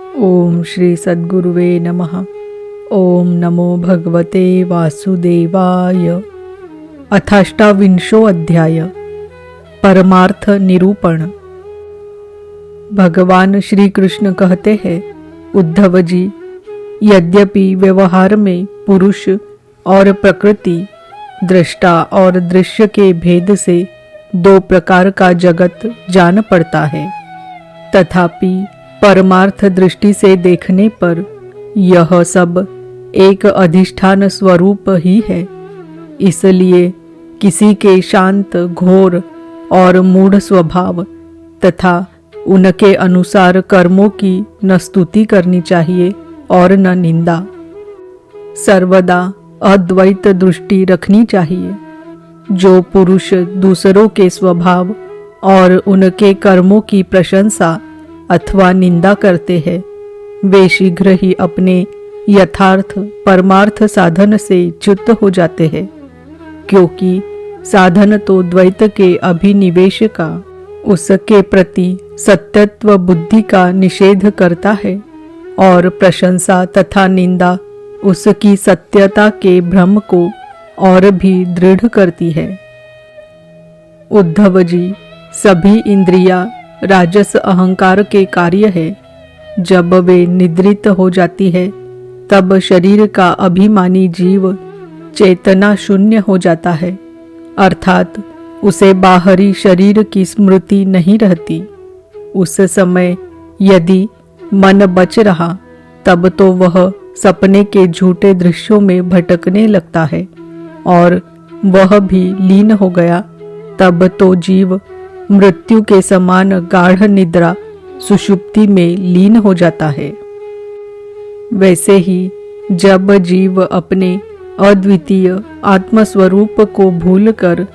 ओम श्री सद्गुरुवे नमः। ओम नमो भगवते वासुदेवाय। अथाष्टाविंशो अध्याय। परमार्थ निरूपण। भगवान श्री कृष्ण कहते हैं, उद्धव जी, यद्यपि व्यवहार में पुरुष और प्रकृति, दृष्टा और दृश्य के भेद से दो प्रकार का जगत जान पड़ता है, तथापि परमार्थ दृष्टि से देखने पर यह सब एक अधिष्ठान स्वरूप ही है। इसलिए किसी के शांत, घोर और मूढ़ स्वभाव तथा उनके अनुसार कर्मों की न स्तुति करनी चाहिए और न निंदा। सर्वदा अद्वैत दृष्टि रखनी चाहिए। जो पुरुष दूसरों के स्वभाव और उनके कर्मों की प्रशंसा अथवा निंदा करते हैं, वे शीघ्र ही अपने यथार्थ परमार्थ साधन से च्युत हो जाते हैं, क्योंकि साधन तो द्वैत के अभिनिवेश का, उसके प्रति सत्यत्व बुद्धि का निषेध करता है और प्रशंसा तथा निंदा उसकी सत्यता के भ्रम को और भी दृढ़ करती है। उद्धव जी, सभी इंद्रियां राजस अहंकार के कार्य है। जब वे निद्रित हो जाती है, तब शरीर का अभिमानी जीव चेतना शून्य हो जाता है, अर्थात उसे बाहरी शरीर की स्मृति नहीं रहती। उस समय यदि मन बच रहा, तब तो वह सपने के झूठे दृश्यों में भटकने लगता है, और वह भी लीन हो गया, तब तो जीव मृत्यु के समान गाढ़ निद्रा सुषुप्ति में लीन हो जाता है। वैसे ही जब जीव अपने अद्वितीय आत्मस्वरूप को भूलकर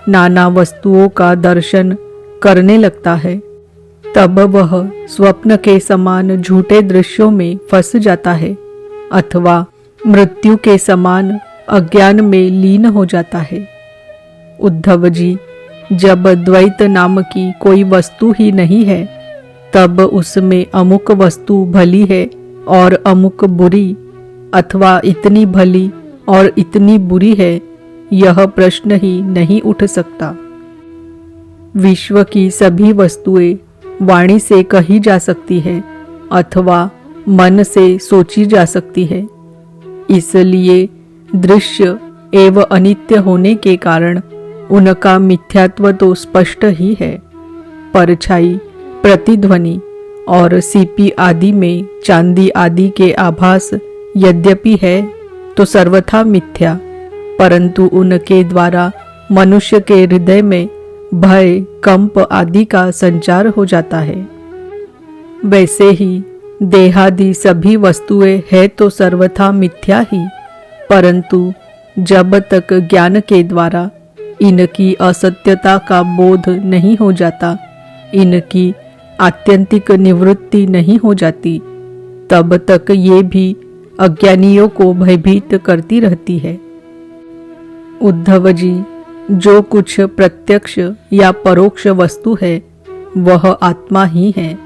नाना वस्तुओं का दर्शन करने लगता है, तब वह स्वप्न के समान झूठे दृश्यों में फंस जाता है अथवा मृत्यु के समान अज्ञान में लीन हो जाता है। उद्धव जी, जब द्वैत नाम की कोई वस्तु ही नहीं है, तब उसमें अमुक वस्तु भली है और अमुक बुरी, अथवा इतनी भली और इतनी बुरी है, यह प्रश्न ही नहीं उठ सकता। विश्व की सभी वस्तुएं वाणी से कही जा सकती है अथवा मन से सोची जा सकती है। इसलिए दृश्य एवं अनित्य होने के कारण उनका मिथ्यात्व तो स्पष्ट ही है। परछाई, प्रतिध्वनि और सीपी आदि में चांदी आदि के आभास यद्यपि है तो सर्वथा मिथ्या, परंतु उनके द्वारा मनुष्य के हृदय में भय, कंप आदि का संचार हो जाता है। वैसे ही देहादि सभी वस्तुएं है तो सर्वथा मिथ्या ही, परंतु जब तक ज्ञान के द्वारा इनकी असत्यता का बोध नहीं हो जाता, इनकी आत्यंतिक निवृत्ति नहीं हो जाती, तब तक ये भी अज्ञानियों को भयभीत करती रहती है। उद्धव जी, जो कुछ प्रत्यक्ष या परोक्ष वस्तु है वह आत्मा ही है,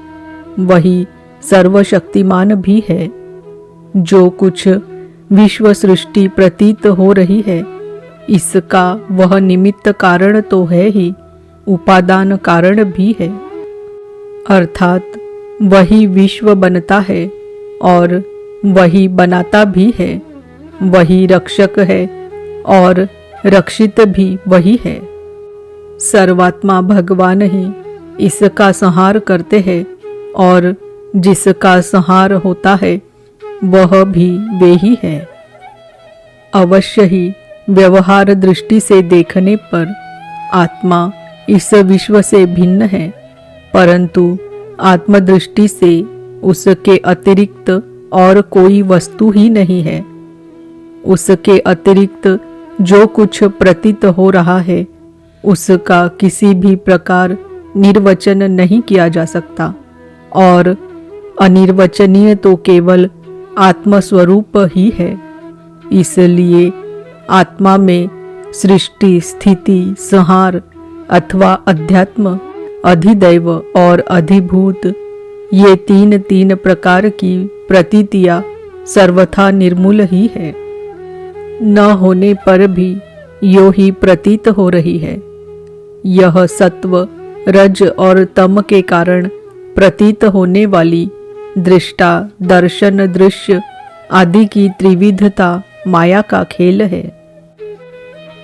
वही सर्वशक्तिमान भी है। जो कुछ विश्व सृष्टि प्रतीत हो रही है, इसका वह निमित्त कारण तो है ही, उपादान कारण भी है। अर्थात वही विश्व बनता है और वही बनाता भी है, वही रक्षक है और रक्षित भी वही है। सर्वात्मा भगवान ही इसका संहार करते हैं और जिसका संहार होता है वह भी वे ही है। अवश्य ही व्यवहार दृष्टि से देखने पर आत्मा इस विश्व से भिन्न है, परंतु आत्मदृष्टि से उसके अतिरिक्त और कोई वस्तु ही नहीं है। उसके अतिरिक्त जो कुछ प्रतीत हो रहा है, उसका किसी भी प्रकार निर्वचन नहीं किया जा सकता, और अनिर्वचनीय तो केवल आत्मस्वरूप ही है। इसलिए आत्मा में सृष्टि, स्थिति, संहार अथवा अध्यात्म, अधिदैव और अधिभूत ये तीन तीन प्रकार की प्रतीतियां सर्वथा निर्मूल ही है, न होने पर भी यो ही प्रतीत हो रही है। यह सत्व, रज और तम के कारण प्रतीत होने वाली दृष्टा, दर्शन, दृश्य आदि की त्रिविधता माया का खेल है।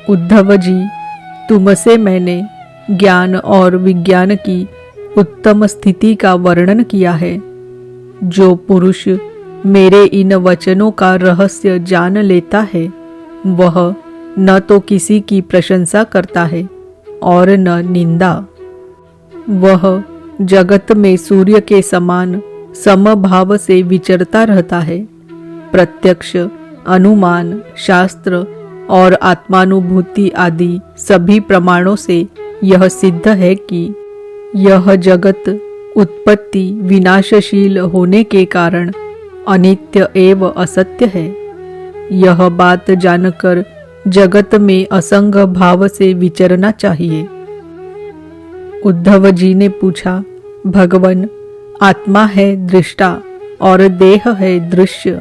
उद्धव जी, तुमसे मैंने ज्ञान और विज्ञान की उत्तम स्थिति का वर्णन किया है। जो पुरुष मेरे इन वचनों का रहस्य जान लेता है, वह न तो किसी की प्रशंसा करता है और न निंदा। वह जगत में सूर्य के समान समभाव से विचरता रहता है। प्रत्यक्ष, अनुमान, शास्त्र और आत्मानुभूति आदि सभी प्रमाणों से यह सिद्ध है कि यह जगत उत्पत्ति विनाशशील होने के कारण अनित्य एवं असत्य है। यह बात जानकर जगत में असंग भाव से विचरना चाहिए। उद्धव जी ने पूछा, भगवन, आत्मा है दृष्टा और देह है दृश्य।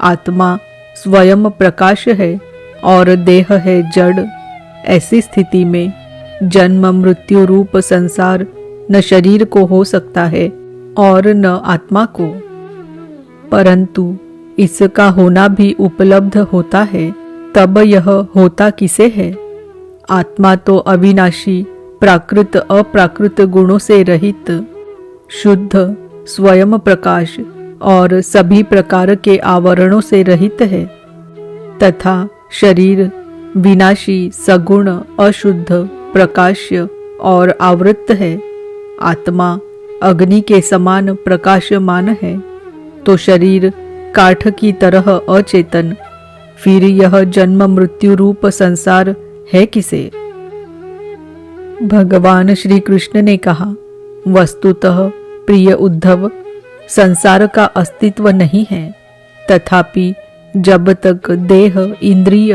आत्मा स्वयं प्रकाश है और देह है जड़। ऐसी स्थिति में जन्म मृत्यु रूप संसार न शरीर को हो सकता है और न आत्मा को। परंतु इसका होना भी उपलब्ध होता है, तब यह होता किसे है? आत्मा तो अविनाशी, प्राकृत अप्राकृत गुणों से रहित, शुद्ध, स्वयं प्रकाश और सभी प्रकार के आवरणों से रहित है, तथा शरीर विनाशी, सगुण, अशुद्ध, प्रकाश्य और आवृत है। आत्मा अग्नि के समान प्रकाशमान है, तो शरीर काठ की तरह अचेतन। फिर यह जन्म मृत्यु रूप संसार है किसे? भगवान श्री कृष्ण ने कहा, वस्तुतः प्रिय उद्धव, संसार का अस्तित्व नहीं है। तथापि जब तक देह, इंद्रिय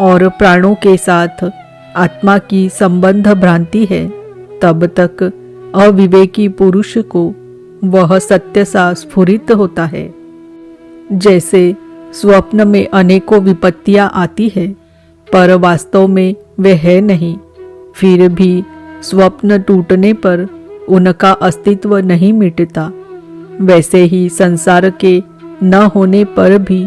और प्राणों के साथ आत्मा की संबंध भ्रांति है, तब तक अविवेकी पुरुष को वह सत्य सा स्फुरित होता है। जैसे स्वप्न में अनेकों विपत्तियां आती है, पर वास्तव में वे है नहीं, फिर भी स्वप्न टूटने पर उनका अस्तित्व नहीं मिटता, वैसे ही संसार के न होने पर भी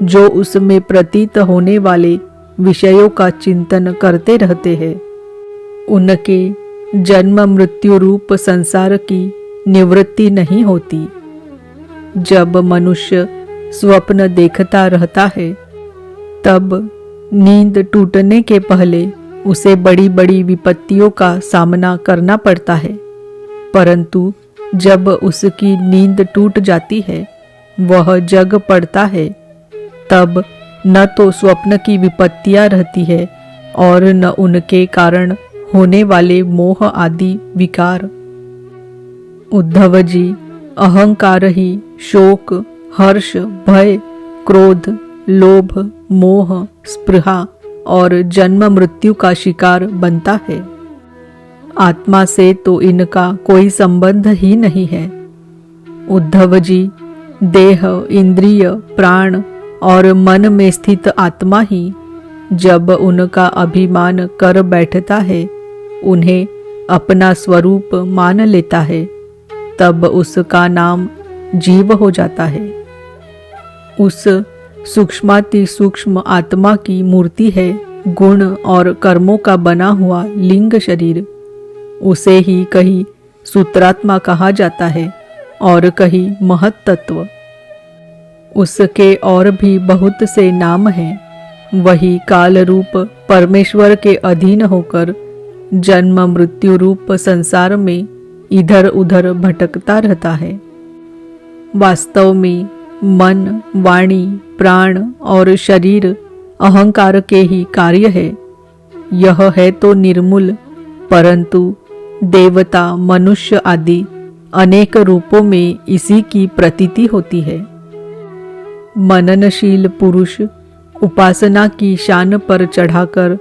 जो उसमें प्रतीत होने वाले विषयों का चिंतन करते रहते हैं, उनके जन्म मृत्यु रूप संसार की निवृत्ति नहीं होती। जब मनुष्य स्वप्न देखता रहता है, तब नींद टूटने के पहले उसे बड़ी बड़ी विपत्तियों का सामना करना पड़ता है, परंतु जब उसकी नींद टूट जाती है, वह जग पड़ता है, तब न तो स्वप्न की विपत्तियां रहती है और न उनके कारण होने वाले मोह आदि विकार। उद्धव जी, अहंकार ही शोक, हर्ष, भय, क्रोध, लोभ, मोह, स्पृहा और जन्म मृत्यु का शिकार बनता है। आत्मा से तो इनका कोई संबंध ही नहीं है। उद्धव जी, देह, इंद्रिय, प्राण और मन में स्थित आत्मा ही जब उनका अभिमान कर बैठता है, उन्हें अपना स्वरूप मान लेता है, तब उसका नाम जीव हो जाता है। उस सूक्ष्माति सूक्ष्म आत्मा की मूर्ति है गुण और कर्मों का बना हुआ लिंग शरीर। उसे ही कहीं सूत्रात्मा कहा जाता है और कहीं महत्तत्व। उसके और भी बहुत से नाम हैं। वही काल रूप परमेश्वर के अधीन होकर जन्म मृत्यु रूप संसार में इधर उधर भटकता रहता है। वास्तव में मन, वाणी, प्राण और शरीर अहंकार के ही कार्य है। यह है तो निर्मूल, परंतु देवता, मनुष्य आदि अनेक रूपों में इसी की प्रतीति होती है। मननशील पुरुष उपासना की शान पर चढ़ाकर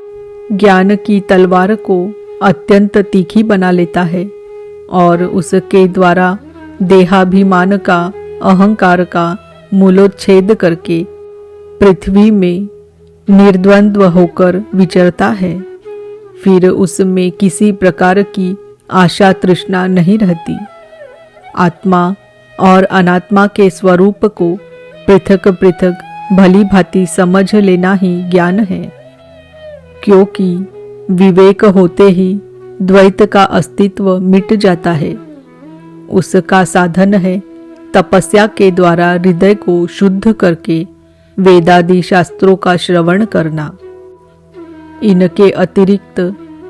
ज्ञान की तलवार को अत्यंत तीखी बना लेता है और उसके द्वारा देहाभिमान का, अहंकार का मूलोच्छेद करके पृथ्वी में निर्द्वंद्व होकर विचरता है। फिर उसमें किसी प्रकार की आशा तृष्णा नहीं रहती। आत्मा और अनात्मा के स्वरूप को पृथक पृथक भली भांति समझ लेना ही ज्ञान है, क्योंकि विवेक होते ही द्वैत का अस्तित्व मिट जाता है। उसका साधन है तपस्या के द्वारा हृदय को शुद्ध करके वेदादि शास्त्रों का श्रवण करना। इनके अतिरिक्त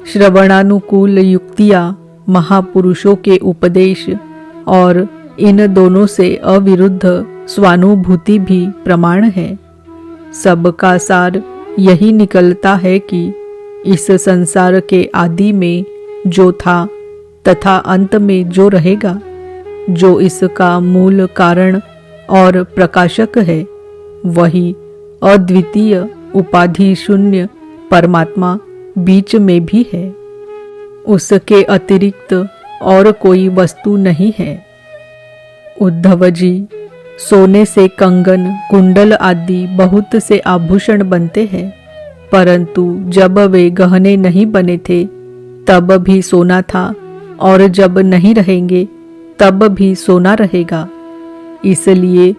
श्रवणानुकूल युक्तियां, महापुरुषों के उपदेश और इन दोनों से अविरुद्ध स्वानुभूति भी प्रमाण है। सबका सार यही निकलता है कि इस संसार के आदि में जो था तथा अंत में जो रहेगा, जो इसका मूल कारण और प्रकाशक है, वही अद्वितीय उपाधि शून्य परमात्मा बीच में भी है। उसके अतिरिक्त और कोई वस्तु नहीं है। उद्धव जी, सोने से कंगन, कुंडल आदि बहुत से आभूषण बनते हैं, परंतु जब वे गहने नहीं बने थे तब भी सोना था, और जब नहीं रहेंगे तब भी सोना रहेगा। इसलिए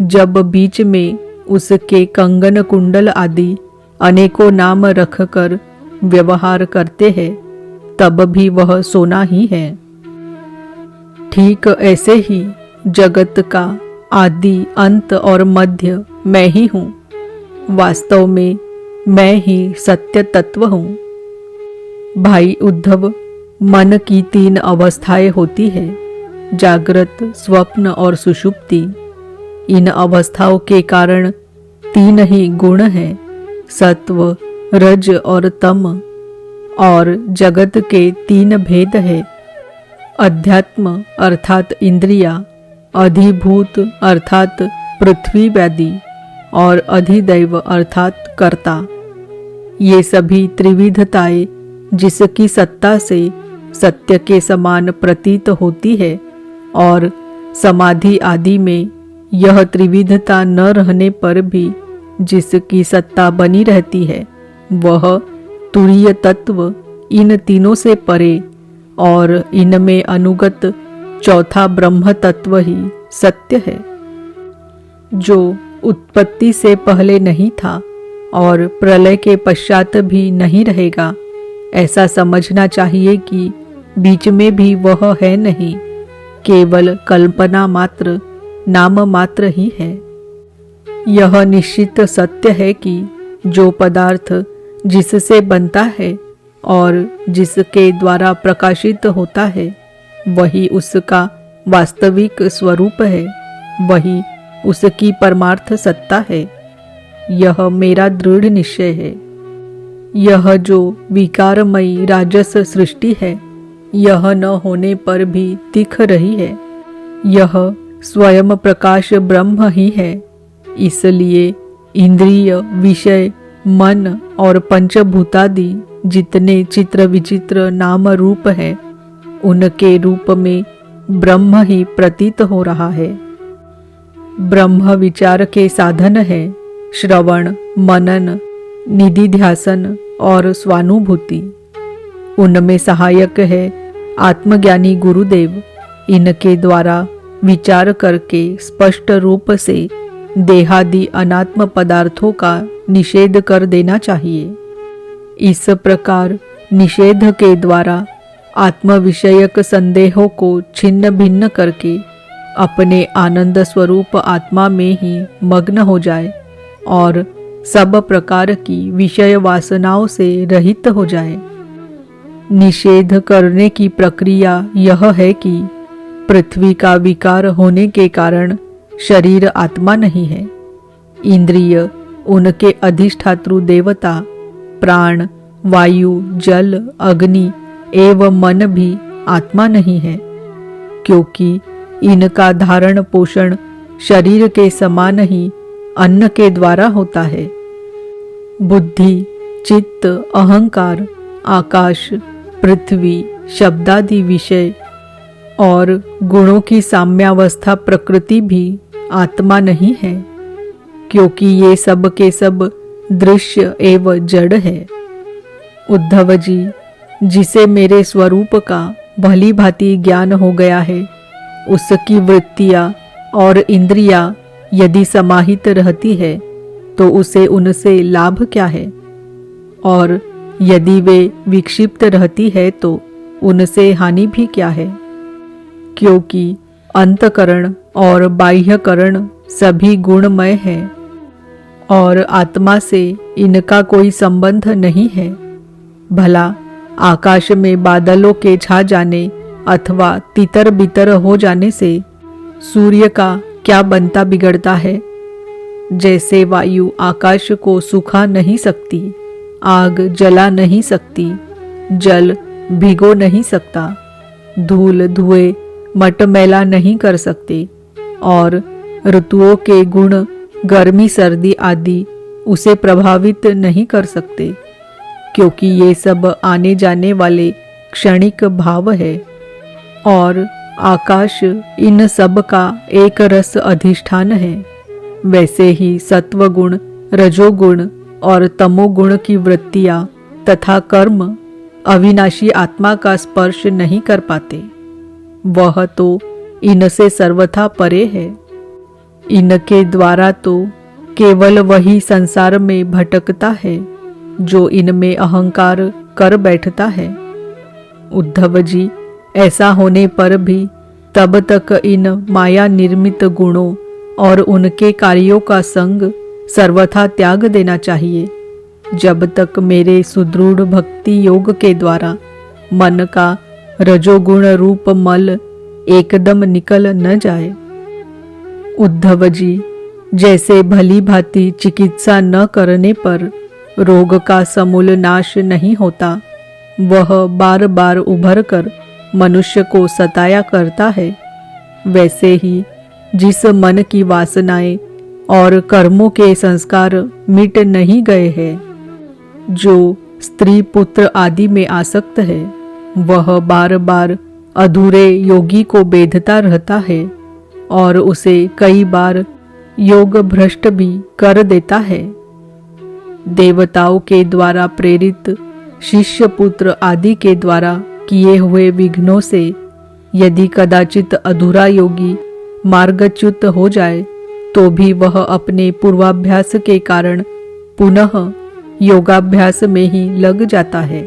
जब बीच में उसके कंगन, कुंडल आदि अनेकों नाम रखकर व्यवहार करते हैं, तब भी वह सोना ही है। ठीक ऐसे ही जगत का आदि, अंत और मध्य मैं ही हूँ। वास्तव में मैं ही सत्य तत्व हूँ। भाई उद्धव, मन की 3 अवस्थाएं होती है, जागृत, स्वप्न और सुषुप्ति। इन अवस्थाओं के कारण 3 ही गुण हैं, सत्व, रज और तम। और जगत के 3 भेद हैं, अध्यात्म अर्थात इंद्रिया, अधिभूत अर्थात पृथ्वी व्याधि और अधिदैव अर्थात कर्ता। ये सभी त्रिविधताएं जिसकी सत्ता से सत्य के समान प्रतीत होती है, और समाधि आदि में यह त्रिविधता न रहने पर भी जिसकी सत्ता बनी रहती है, वह तुरीय तत्व इन तीनों से परे और इनमें अनुगत चौथा ब्रह्म तत्व ही सत्य है, जो उत्पत्ति से पहले नहीं था और प्रलय के पश्चात भी नहीं रहेगा। ऐसा समझना चाहिए कि बीच में भी वह है नहीं, केवल कल्पना मात्र, नाम मात्र ही है। यह निश्चित सत्य है कि जो पदार्थ जिससे बनता है और जिसके द्वारा प्रकाशित होता है, वही उसका वास्तविक स्वरूप है, वही उसकी परमार्थ सत्ता है। यह मेरा दृढ़ निश्चय है। यह जो विकारमयी राजस सृष्टि है, यह न होने पर भी दिख रही है। यह स्वयं प्रकाश ब्रह्म ही है। इसलिए इंद्रिय, विषय, मन और पंचभूतादि जितने चित्र विचित्र नाम रूप है, उनके रूप में ब्रह्म ही प्रतीत हो रहा है। ब्रह्म विचार के साधन है श्रवण, मनन, निधिध्यासन और स्वानुभूति। उनमें सहायक है आत्मज्ञानी गुरुदेव। इनके द्वारा विचार करके स्पष्ट रूप से देहादि अनात्म पदार्थों का निषेध कर देना चाहिए। इस प्रकार निषेध के द्वारा आत्म विषयक संदेहों को छिन्न भिन्न करके अपने आनंद स्वरूप आत्मा में ही मग्न हो जाए और सब प्रकार की विषय वासनाओं से रहित हो जाए। निषेध करने की प्रक्रिया यह है कि पृथ्वी का विकार होने के कारण शरीर आत्मा नहीं है। इंद्रिय, उनके अधिष्ठातृ देवता, प्राण, वायु, जल, अग्नि एवं मन भी आत्मा नहीं है, क्योंकि इनका धारण पोषण शरीर के समान ही अन्न के द्वारा होता है। बुद्धि, चित्त, अहंकार, आकाश, पृथ्वी, शब्दादि विषय और गुणों की साम्यावस्था प्रकृति भी आत्मा नहीं है, क्योंकि ये सब के सब दृश्य एवं जड़ है। उद्धव जी, जिसे मेरे स्वरूप का भली भांति ज्ञान हो गया है, उसकी वृत्तियां और इंद्रियां यदि समाहित रहती है तो उसे उनसे लाभ क्या है, और यदि वे विक्षिप्त रहती है तो उनसे हानि भी क्या है, क्योंकि अंतकरण और बाह्यकरण सभी गुणमय है और आत्मा से इनका कोई संबंध नहीं है। भला आकाश में बादलों के छा जाने अथवा तितर बितर हो जाने से सूर्य का क्या बनता बिगड़ता है। जैसे वायु आकाश को सुखा नहीं सकती, आग जला नहीं सकती, जल भिगो नहीं सकता, धूल धुएं मटमैला नहीं कर सकते, और ऋतुओं के गुण गर्मी सर्दी आदि उसे प्रभावित नहीं कर सकते, क्योंकि ये सब आने जाने वाले क्षणिक भाव है और आकाश इन सब का एक रस अधिष्ठान है। वैसे ही सत्वगुण, रजोगुण और तमोगुण की वृत्तियां तथा कर्म अविनाशी आत्मा का स्पर्श नहीं कर पाते। वह तो इनसे सर्वथा परे है। इनके द्वारा तो केवल वही संसार में भटकता है जो इनमें अहंकार कर बैठता है। उद्धव जी, ऐसा होने पर भी तब तक इन माया निर्मित गुणों और उनके कार्यों का संग सर्वथा त्याग देना चाहिए, जब तक मेरे सुदृढ़ भक्ति योग के द्वारा मन का रजोगुण रूप मल एकदम निकल न जाए। उद्धव जी, जैसे भली भांति चिकित्सा न करने पर रोग का समूल नाश नहीं होता, वह बार बार उभर कर मनुष्य को सताया करता है, वैसे ही जिस मन की वासनाएं और कर्मों के संस्कार मिट नहीं गए हैं, जो स्त्री पुत्र आदि में आसक्त है, वह बार बार अधूरे योगी को बेधता रहता है और उसे कई बार योग भ्रष्ट भी कर देता है। देवताओं के द्वारा प्रेरित शिष्य पुत्र आदि के द्वारा किए हुए विघ्नों से यदि कदाचित अधूरा योगी मार्गच्युत हो जाए तो भी वह अपने पूर्वाभ्यास के कारण पुनः योगाभ्यास में ही लग जाता है।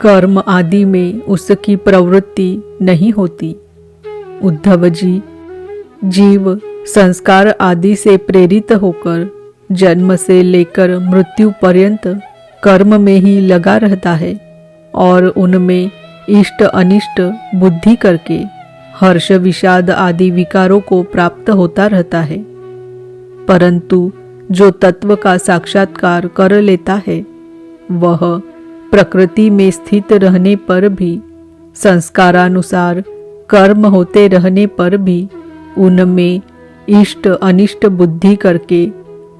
कर्म आदि में उसकी प्रवृत्ति नहीं होती। उद्धव जी, जीव संस्कार आदि से प्रेरित होकर जन्म से लेकर मृत्यु पर्यंत कर्म में ही लगा रहता है और उनमें इष्ट अनिष्ट बुद्धि करके हर्ष विषाद आदि विकारों को प्राप्त होता रहता है। परंतु जो तत्व का साक्षात्कार कर लेता है, वह प्रकृति में स्थित रहने पर भी, संस्कारानुसार कर्म होते रहने पर भी उनमें इष्ट अनिष्ट बुद्धि करके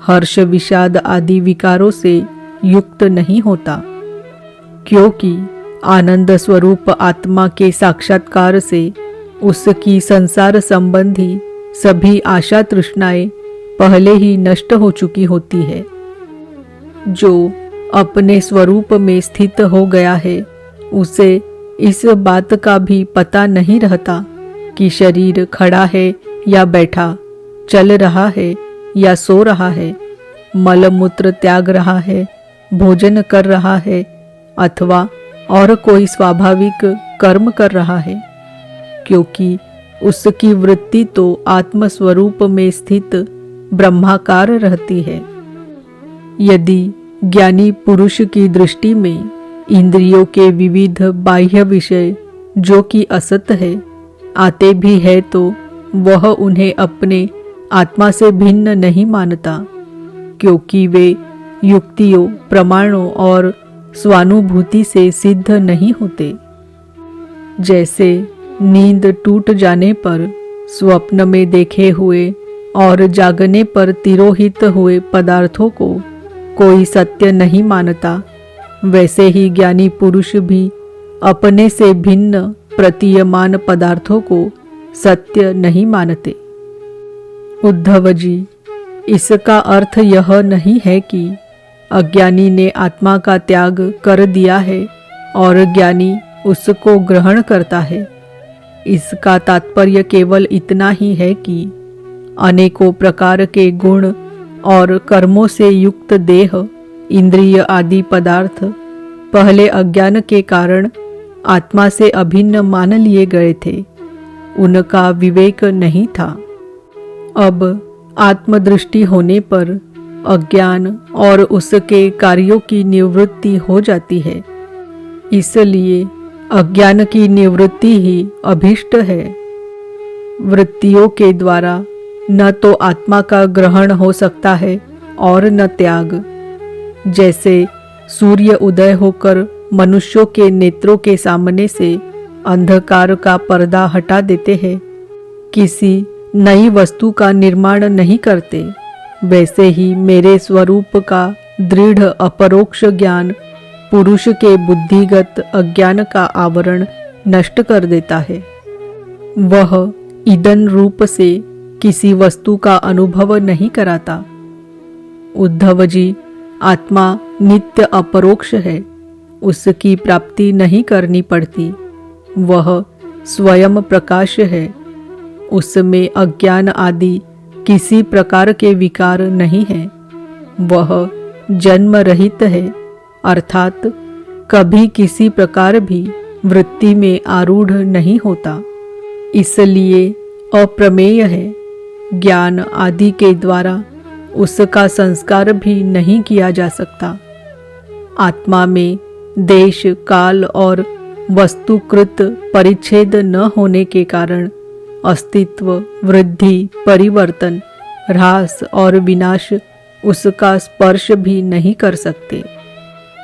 हर्ष विषाद आदि विकारों से युक्त नहीं होता, क्योंकि आनंद स्वरूप आत्मा के साक्षात्कार से उसकी संसार संबंधी सभी आशा तृष्णाएं पहले ही नष्ट हो चुकी होती है। जो अपने स्वरूप में स्थित हो गया है, उसे इस बात का भी पता नहीं रहता कि शरीर खड़ा है या बैठा, चल रहा है या सो रहा है, मल मूत्र त्याग रहा है, भोजन कर रहा है अथवा और कोई स्वाभाविक कर्म कर रहा है, क्योंकि उसकी वृत्ति तो आत्मस्वरूप में स्थित ब्रह्माकार रहती है। यदि ज्ञानी पुरुष की दृष्टि में इंद्रियों के विविध बाह्य विषय जो कि असत है आते भी है तो वह उन्हें अपने आत्मा से भिन्न नहीं मानता, क्योंकि वे युक्तियों, प्रमाणों और स्वानुभूति से सिद्ध नहीं होते। जैसे नींद टूट जाने पर स्वप्न में देखे हुए और जागने पर तिरोहित हुए पदार्थों को कोई सत्य नहीं मानता, वैसे ही ज्ञानी पुरुष भी अपने से भिन्न प्रतीयमान पदार्थों को सत्य नहीं मानते। उद्धव जी, इसका अर्थ यह नहीं है कि अज्ञानी ने आत्मा का त्याग कर दिया है और ज्ञानी उसको ग्रहण करता है। इसका तात्पर्य केवल इतना ही है कि अनेकों प्रकार के गुण और कर्मों से युक्त देह, इंद्रिय आदि पदार्थ पहले अज्ञान के कारण आत्मा से अभिन्न मान लिए गए थे। उनका विवेक नहीं था। अब आत्मदृष्टि होने पर अज्ञान और उसके कार्यों की निवृत्ति हो जाती है। इसलिए अज्ञान की निवृत्ति ही अभीष्ट है। वृत्तियों के द्वारा न तो आत्मा का ग्रहण हो सकता है और न त्याग। जैसे सूर्य उदय होकर मनुष्यों के नेत्रों के सामने से अंधकार का पर्दा हटा देते हैं, किसी नई वस्तु का निर्माण नहीं करते, वैसे ही मेरे स्वरूप का दृढ़ अपरोक्ष ज्ञान पुरुष के बुद्धिगत अज्ञान का आवरण नष्ट कर देता है। वह ईंधन रूप से किसी वस्तु का अनुभव नहीं कराता। उद्धव जी, आत्मा नित्य अपरोक्ष है, उसकी प्राप्ति नहीं करनी पड़ती। वह स्वयं प्रकाश है, उसमें अज्ञान आदि किसी प्रकार के विकार नहीं है। वह जन्म रहित है, अर्थात कभी किसी प्रकार भी वृत्ति में आरूढ़ नहीं होता, इसलिए अप्रमेय है। ज्ञान आदि के द्वारा उसका संस्कार भी नहीं किया जा सकता। आत्मा में देश, काल और वस्तुकृत परिच्छेद न होने के कारण अस्तित्व, वृद्धि, परिवर्तन, ह्रास और विनाश उसका स्पर्श भी नहीं कर सकते।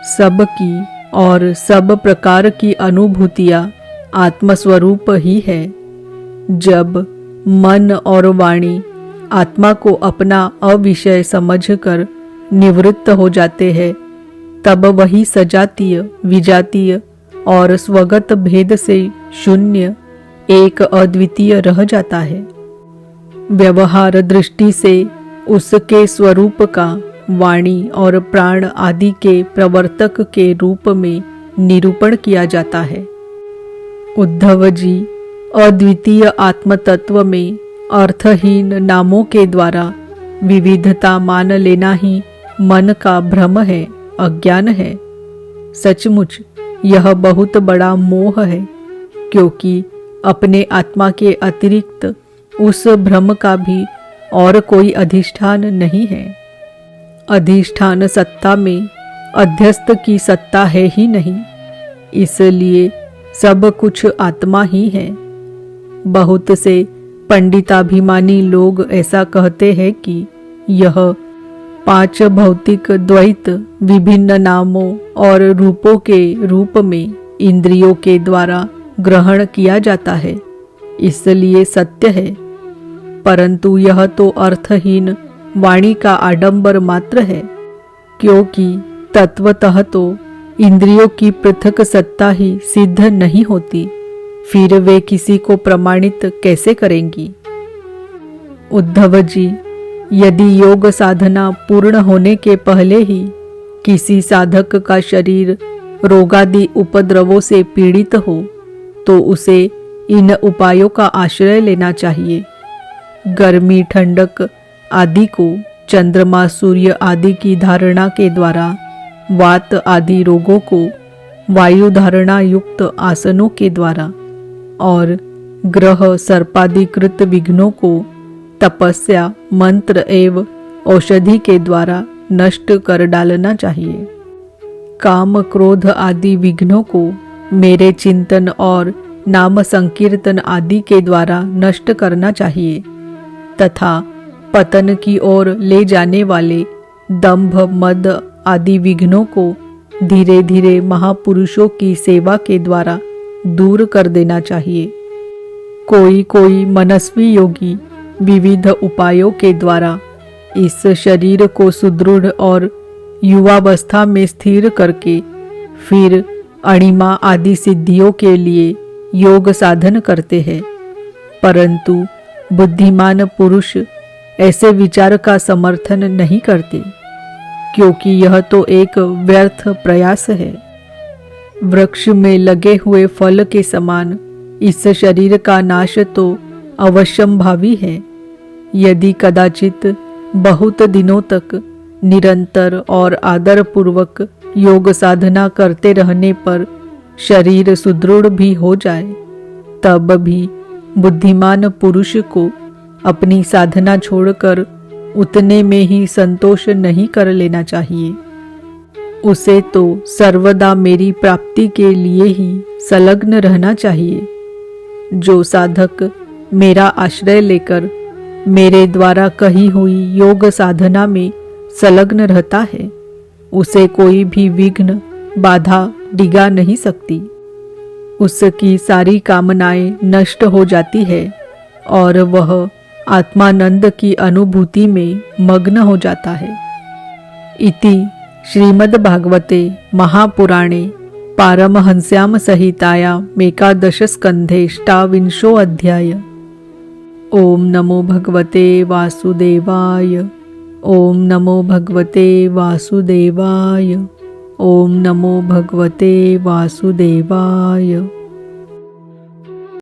सबकी और सब प्रकार की अनुभूतियां आत्मस्वरूप ही है। जब मन और वाणी आत्मा को अपना अविषय समझकर निवृत्त हो जाते हैं, तब वही सजातीय, विजातीय और स्वगत भेद से शून्य एक अद्वितीय रह जाता है। व्यवहार दृष्टि से उसके स्वरूप का वाणी और प्राण आदि के प्रवर्तक के रूप में निरूपण किया जाता है। उद्धव जी, अद्वितीय आत्मतत्व में अर्थहीन नामों के द्वारा विविधता मान लेना ही मन का भ्रम है, अज्ञान है। सचमुच यह बहुत बड़ा मोह है, क्योंकि अपने आत्मा के अतिरिक्त उस भ्रम का भी और कोई अधिष्ठान नहीं है। अधिष्ठान सत्ता में अध्यस्त की सत्ता है ही नहीं, इसलिए सब कुछ आत्मा ही है। बहुत से पंडिताभिमानी लोग ऐसा कहते हैं कि यह 5 भौतिक द्वैत विभिन्न नामों और रूपों के रूप में इंद्रियों के द्वारा ग्रहण किया जाता है, इसलिए सत्य है। परंतु यह तो अर्थहीन वाणी का आडंबर मात्र है, क्योंकि तत्वतः तो इंद्रियों की पृथक सत्ता ही सिद्ध नहीं होती, फिर वे किसी को प्रमाणित कैसे करेंगी। उद्धव जी, यदि योग साधना पूर्ण होने के पहले ही किसी साधक का शरीर रोगादि उपद्रवों से पीड़ित हो, तो उसे इन उपायों का आश्रय लेना चाहिए। गर्मी, ठंडक आदि को चंद्रमा, सूर्य आदि की धारणा के द्वारा, वात आदि रोगों को वायु धारणा युक्त आसनों के द्वारा और ग्रह सर्पादिकृत विघ्नों को तपस्या, मंत्र एवं औषधि के द्वारा नष्ट कर डालना चाहिए। काम, क्रोध आदि विघ्नों को मेरे चिंतन और नाम संकीर्तन आदि के द्वारा नष्ट करना चाहिए तथा पतन की ओर ले जाने वाले दंभ, मद आदि विघ्नों को धीरे धीरे महापुरुषों की सेवा के द्वारा दूर कर देना चाहिए। कोई कोई मनस्वी योगी विविध उपायों के द्वारा इस शरीर को सुदृढ़ और युवावस्था में स्थिर करके फिर अणिमा आदि सिद्धियों के लिए योग साधन करते हैं, परंतु बुद्धिमान पुरुष ऐसे विचार का समर्थन नहीं करते, क्योंकि यह तो एक व्यर्थ प्रयास है। वृक्ष में लगे हुए फल के समान इस शरीर का नाश तो अवश्यंभावी है। यदि कदाचित बहुत दिनों तक निरंतर और आदरपूर्वक योग साधना करते रहने पर शरीर सुदृढ़ भी हो जाए, तब भी बुद्धिमान पुरुष को अपनी साधना छोड़कर उतने में ही संतोष नहीं कर लेना चाहिए। उसे तो सर्वदा मेरी प्राप्ति के लिए ही संलग्न रहना चाहिए। जो साधक मेरा आश्रय लेकर मेरे द्वारा कही हुई योग साधना में संलग्न रहता है, उसे कोई भी विघ्न बाधा डिगा नहीं सकती। उसकी सारी कामनाएं नष्ट हो जाती है और वह आत्मानंद की अनुभूति में मग्न हो जाता है। इति श्रीमद्भागवते महापुराणे पारमहंस्याम संहितायाम् एकादश स्कन्धे अष्टाविंशो अध्याय। ओम नमो भगवते वासुदेवाय। ओम नमो भगवते वासुदेवाय। ओम नमो भगवते वासुदेवाय।